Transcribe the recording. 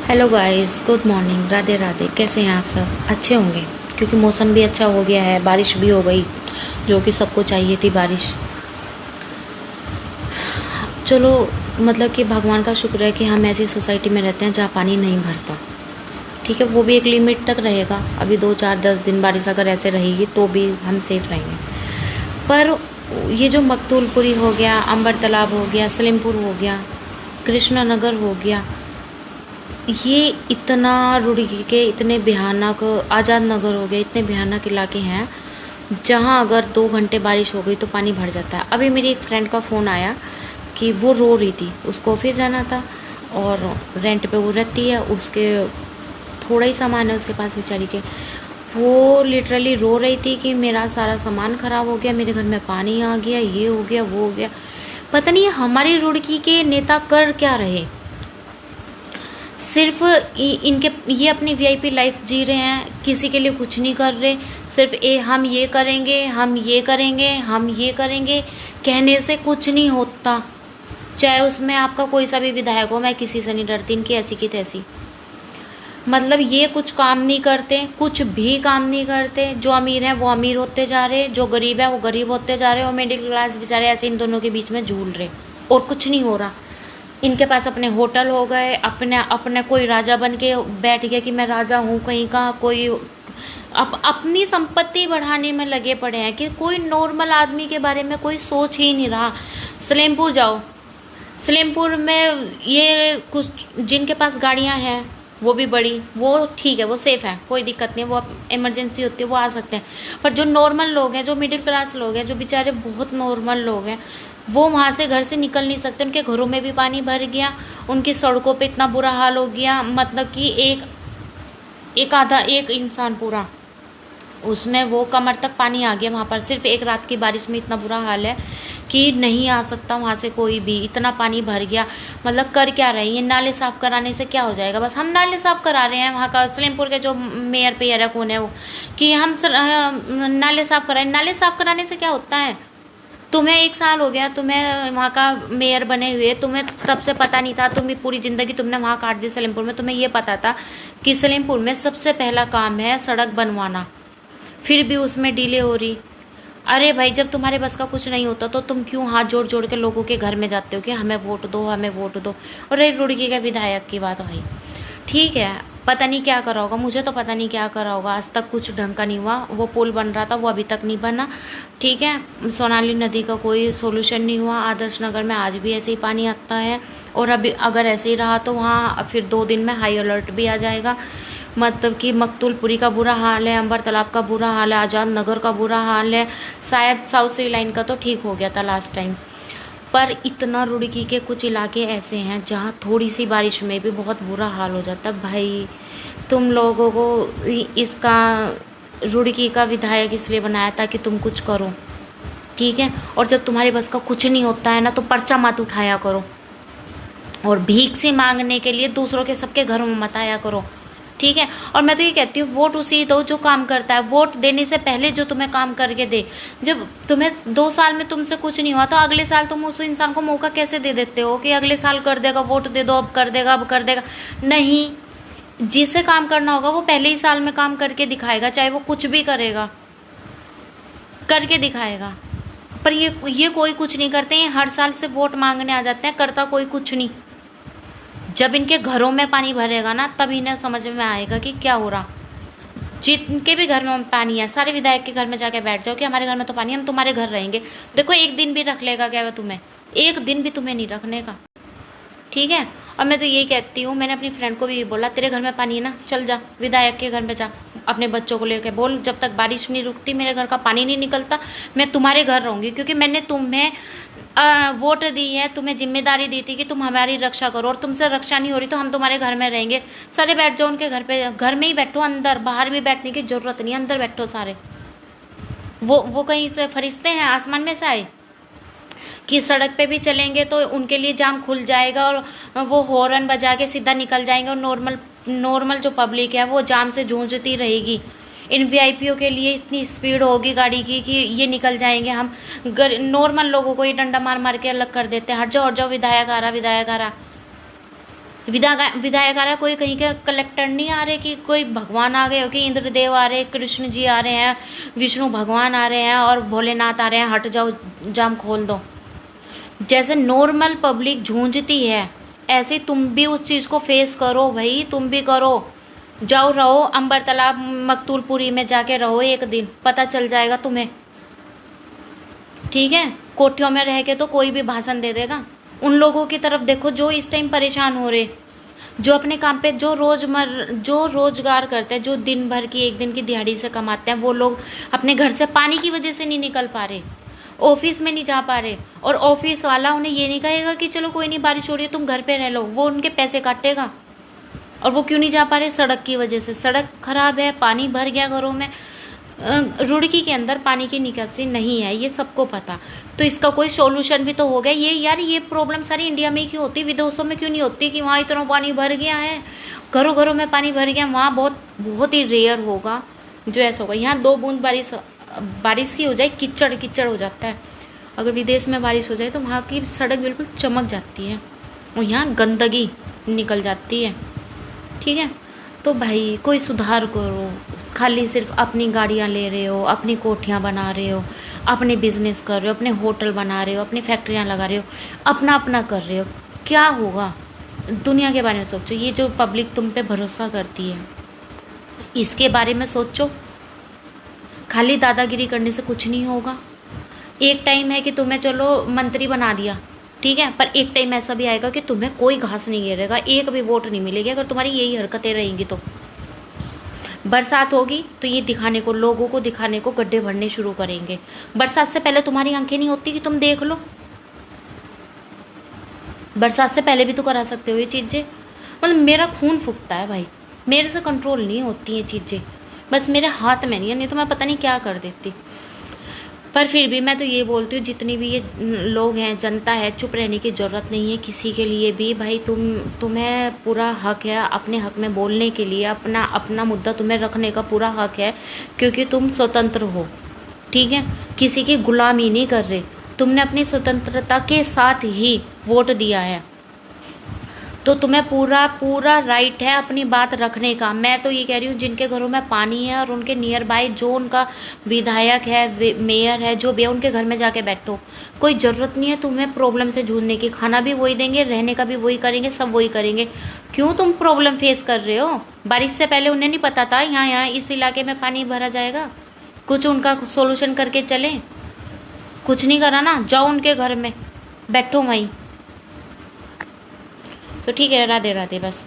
Hello guys, good morning, Radhe Radhe. कैसे हैं आप सब? अच्छे होंगे क्योंकि मौसम भी अच्छा हो गया है, बारिश भी हो गई जो कि सबको चाहिए थी बारिश। चलो, मतलब कि भगवान का शुक्र है कि हम ऐसी सोसाइटी में रहते हैं जहाँ पानी नहीं भरता। ठीक है, वो भी एक लिमिट तक रहेगा। अभी 2 4 10 दिन बारिश अगर ऐसे रहेगी तो भी हम सेफ रहेंगे। पर ये जो मकतूलपुरी हो गया, अंबर तालाब हो गया, सलीमपुर हो गया, कृष्णा नगर हो गया, ये इतना रुड़की के इतने भयानक, आज़ाद नगर हो गया, इतने भयानक इलाके हैं जहाँ अगर 2 घंटे बारिश हो गई तो पानी भर जाता है। अभी मेरी एक फ्रेंड का फ़ोन आया कि वो रो रही थी, उसको ऑफिस जाना था और रेंट पे वो रहती है, उसके थोड़ा ही सामान है उसके पास बेचारी के। वो लिटरली रो रही थी कि मेरा सारा सामान ख़राब हो गया, मेरे घर में पानी आ गया, ये हो गया, वो हो गया। पता नहीं हमारी रुड़की के नेता कर क्या रहे। सिर्फ इनके ये अपनी वीआईपी लाइफ जी रहे हैं, किसी के लिए कुछ नहीं कर रहे। सिर्फ हम ये करेंगे, हम ये करेंगे, हम ये करेंगे, कहने से कुछ नहीं होता। चाहे उसमें आपका कोई सा भी विधायक हो, मैं किसी से नहीं डरती, इनकी ऐसी की तैसी। मतलब ये कुछ काम नहीं करते, कुछ भी काम नहीं करते। जो अमीर हैं वो अमीर होते जा रहे, जो गरीब है वो गरीब होते जा रहे, और मिडिल क्लास बेचारे ऐसे इन दोनों के बीच में झूल रहे, और कुछ नहीं हो रहा। इनके पास अपने होटल हो गए, अपने अपने कोई राजा बन के बैठ गया कि मैं राजा हूँ कहीं का। कोई अपनी संपत्ति बढ़ाने में लगे पड़े हैं कि कोई नॉर्मल आदमी के बारे में कोई सोच ही नहीं रहा। सलेमपुर जाओ, सलेमपुर में ये कुछ जिनके पास गाड़ियाँ हैं वो भी बड़ी, वो ठीक है, वो सेफ़ है, कोई दिक्कत नहीं, वो इमरजेंसी होती है वो आ सकते हैं। पर जो नॉर्मल लोग हैं, जो मिडिल क्लास लोग हैं, जो बेचारे बहुत नॉर्मल लोग हैं, वो वहाँ से घर से निकल नहीं सकते। उनके घरों में भी पानी भर गया, उनकी सड़कों पे इतना बुरा हाल हो गया, मतलब कि एक इंसान पूरा उसमें वो कमर तक पानी आ गया। वहाँ पर सिर्फ एक रात की बारिश में इतना बुरा हाल है कि नहीं आ सकता वहाँ से कोई भी, इतना पानी भर गया। मतलब कर क्या रहे हैं ये? नाले साफ़ कराने से क्या हो जाएगा? बस हम नाले साफ़ करा रहे हैं। वहाँ का सलेमपुर के जो मेयर पेयर है, कौन है वो, कि हम नाले साफ़ कराएं। नाले साफ़ कराने से क्या होता है? तुम्हें 1 साल हो गया, तुम्हें वहाँ का मेयर बने हुए, तुम्हें तब से पता नहीं था, तुम्हें पूरी ज़िंदगी तुमने वहाँ काट दी सलेमपुर में। तुम्हें ये पता था कि सलेमपुर में सबसे पहला काम है सड़क बनवाना, फिर भी उसमें डिले हो रही। अरे भाई, जब तुम्हारे बस का कुछ नहीं होता तो तुम क्यों हाथ जोड़ जोड़ के लोगों के घर में जाते हो कि हमें वोट दो, हमें वोट दो? और ये रुड़की के विधायक की बात भाई, ठीक है, पता नहीं क्या करा होगा, मुझे तो पता नहीं क्या करा होगा। आज तक कुछ ढंग का नहीं हुआ। वो पुल बन रहा था, वो अभी तक नहीं बना। ठीक है, सोनाली नदी का कोई सोल्यूशन नहीं हुआ। आदर्श नगर में आज भी ऐसे ही पानी आता है, और अभी अगर ऐसे ही रहा तो वहाँ फिर 2 दिन में हाई अलर्ट भी आ जाएगा। मतलब कि मकतूलपुरी का बुरा हाल है, अंबर तालाब का बुरा हाल है, आज़ाद नगर का बुरा हाल है। शायद साउथ सिटी लाइन का तो ठीक हो गया था लास्ट टाइम, पर इतना रुड़की के कुछ इलाके ऐसे हैं जहाँ थोड़ी सी बारिश में भी बहुत बुरा हाल हो जाता है। भाई, तुम लोगों को इसका रुड़की का विधायक इसलिए बनाया था कि तुम कुछ करो, ठीक है? और जब तुम्हारे बस का कुछ नहीं होता है ना, तो पर्चा मत उठाया करो, और भीख से मांगने के लिए दूसरों के सबके घरों में मत आया करो, ठीक है? और मैं तो ये कहती हूँ, वोट उसी दो जो काम करता है। वोट देने से पहले जो तुम्हें काम करके दे। जब तुम्हें 2 साल में तुमसे कुछ नहीं हुआ तो अगले साल तुम उस इंसान को मौका कैसे दे देते हो कि अगले साल कर देगा, वोट दे दो, अब कर देगा, अब कर देगा? नहीं, जिसे काम करना होगा वो पहले ही साल में काम करके दिखाएगा, चाहे वो कुछ भी करेगा, करके दिखाएगा। पर ये कोई कुछ नहीं करते हैं, हर साल से वोट मांगने आ जाते हैं, करता कोई कुछ नहीं। जब इनके घरों में पानी भरेगा ना, तब इन्हें समझ में आएगा कि क्या हो रहा। जिनके भी घर में पानी है, सारे विधायक के घर में जाके बैठ जाओ कि हमारे घर में तो पानी है, हम तुम्हारे घर रहेंगे। देखो, एक दिन भी रख लेगा क्या वो तुम्हें? एक दिन भी तुम्हें नहीं रखने का, ठीक है? और मैं तो यही कहती हूँ, मैंने अपनी फ्रेंड को भी बोला, तेरे घर में पानी है ना, चल जा विधायक के घर में जा, अपने बच्चों को लेकर बोल, जब तक बारिश नहीं रुकती, मेरे घर का पानी नहीं निकलता, मैं तुम्हारे घर रहूँगी, क्योंकि मैंने तुम्हें वोट दी है, तुम्हें जिम्मेदारी दी थी कि तुम हमारी रक्षा करो, और तुमसे रक्षा नहीं हो रही तो हम तुम्हारे घर में रहेंगे। सारे बैठ जाओ उनके घर पे, घर में ही बैठो, अंदर बाहर भी बैठने की ज़रूरत नहीं, अंदर बैठो सारे। वो कहीं से फरिश्ते हैं आसमान में से आए कि सड़क पे भी चलेंगे तो उनके लिए जाम खुल जाएगा, और वो हॉर्न बजा के सीधा निकल जाएंगे, और नॉर्मल जो पब्लिक है वो जाम से जूझती रहेगी। इन वीआईपीओ के लिए इतनी स्पीड होगी गाड़ी की कि ये निकल जाएंगे। हम नॉर्मल लोगों को ही डंडा मार मार के अलग कर देते हैं, हट जाओ हट जाओ, विधायक आ रहा, विधायक आ रहा। विधायक आ रहा है, कोई कहीं के कलेक्टर नहीं आ रहे कि कोई भगवान आ गए हो कि इंद्रदेव आ रहे हैं, कृष्ण जी आ रहे हैं, विष्णु भगवान आ रहे हैं और भोलेनाथ आ रहे हैं, हट जाओ जाम खोल दो। जैसे नॉर्मल पब्लिक झूंझती है ऐसे ही तुम भी उस चीज़ को फेस करो भाई, तुम भी करो। जाओ रहो अंबर तालाब मकतूलपुरी में जाके रहो एक दिन, पता चल जाएगा तुम्हें। ठीक है, कोठियों में रह के तो कोई भी भाषण दे देगा। उन लोगों की तरफ देखो जो इस टाइम परेशान हो रहे, जो अपने काम पे जो रोजगार करते हैं, जो दिन भर की एक दिन की दिहाड़ी से कमाते हैं, वो लोग अपने घर से पानी की वजह से नहीं निकल पा रहे, ऑफिस में नहीं जा पा रहे। और ऑफिस वाला उन्हें ये नहीं कहेगा कि चलो कोई नहीं बारिश हो रही है तुम घर पे रह लो, वो उनके पैसे काटेगा। और वो क्यों नहीं जा पा रहे? सड़क की वजह से। सड़क खराब है, पानी भर गया घरों में। रुड़की के अंदर पानी की निकासी नहीं है, ये सबको पता। तो इसका कोई सॉल्यूशन भी तो हो गया। ये यार ये प्रॉब्लम सारी इंडिया में ही क्यों होती, विदेशों में क्यों नहीं होती कि वहाँ इतना पानी भर गया है, घरों घरों में पानी भर गया। वहाँ बहुत बहुत ही रेयर होगा जो ऐसा होगा। यहाँ 2 बूंद बारिश की हो जाए कीचड़ कीचड़ हो जाता है। अगर विदेश में बारिश हो जाए तो वहाँ की सड़क बिल्कुल चमक जाती है और यहाँ गंदगी निकल जाती है। ठीक है, तो भाई कोई सुधार करो। खाली सिर्फ अपनी गाड़ियाँ ले रहे हो, अपनी कोठियाँ बना रहे हो, अपने बिजनेस कर रहे हो, अपने होटल बना रहे हो, अपनी फैक्ट्रियाँ लगा रहे हो, अपना अपना कर रहे हो। क्या होगा? दुनिया के बारे में सोचो। ये जो पब्लिक तुम पे भरोसा करती है इसके बारे में सोचो। खाली दादागिरी करने से कुछ नहीं होगा। एक टाइम है कि तुम्हें चलो मंत्री बना दिया, ठीक है, पर एक टाइम ऐसा भी आएगा कि तुम्हें कोई घास नहीं गिरेगा, एक भी वोट नहीं मिलेगी अगर तुम्हारी यही हरकतें रहेंगी। तो बरसात होगी तो ये दिखाने को, लोगों को दिखाने को गड्ढे भरने शुरू करेंगे। बरसात से पहले तुम्हारी आंखें नहीं होती कि तुम देख लो? बरसात से पहले भी तो करा सकते हो ये चीज़ें। मतलब मेरा खून फूकता है भाई, मेरे से कंट्रोल नहीं होती ये चीज़ें। बस मेरे हाथ में नहीं है, नहीं तो मैं पता नहीं क्या कर देती। पर फिर भी मैं तो ये बोलती हूँ जितनी भी ये लोग हैं, जनता है, चुप रहने की ज़रूरत नहीं है किसी के लिए भी। भाई तुम्हें पूरा हक है अपने हक में बोलने के लिए, अपना मुद्दा तुम्हें रखने का पूरा हक है, क्योंकि तुम स्वतंत्र हो। ठीक है, किसी की गुलामी नहीं कर रहे, तुमने अपनी स्वतंत्रता के साथ ही वोट दिया है, तो तुम्हें पूरा राइट है अपनी बात रखने का। मैं तो ये कह रही हूँ जिनके घरों में पानी है और उनके नियर बाय जो उनका विधायक है, मेयर है, जो भी है, उनके घर में जाके बैठो। कोई ज़रूरत नहीं है तुम्हें प्रॉब्लम से जूझने की। खाना भी वही देंगे, रहने का भी वही करेंगे, सब वही करेंगे। क्यों तुम प्रॉब्लम फेस कर रहे हो? बारिश से पहले उन्हें नहीं पता था यहाँ इस इलाके में पानी भरा जाएगा? कुछ उनका सोल्यूशन करके चलें? कुछ नहीं करा ना, जाओ उनके घर में बैठो वहीं। तो ठीक है, राधे राधे बस।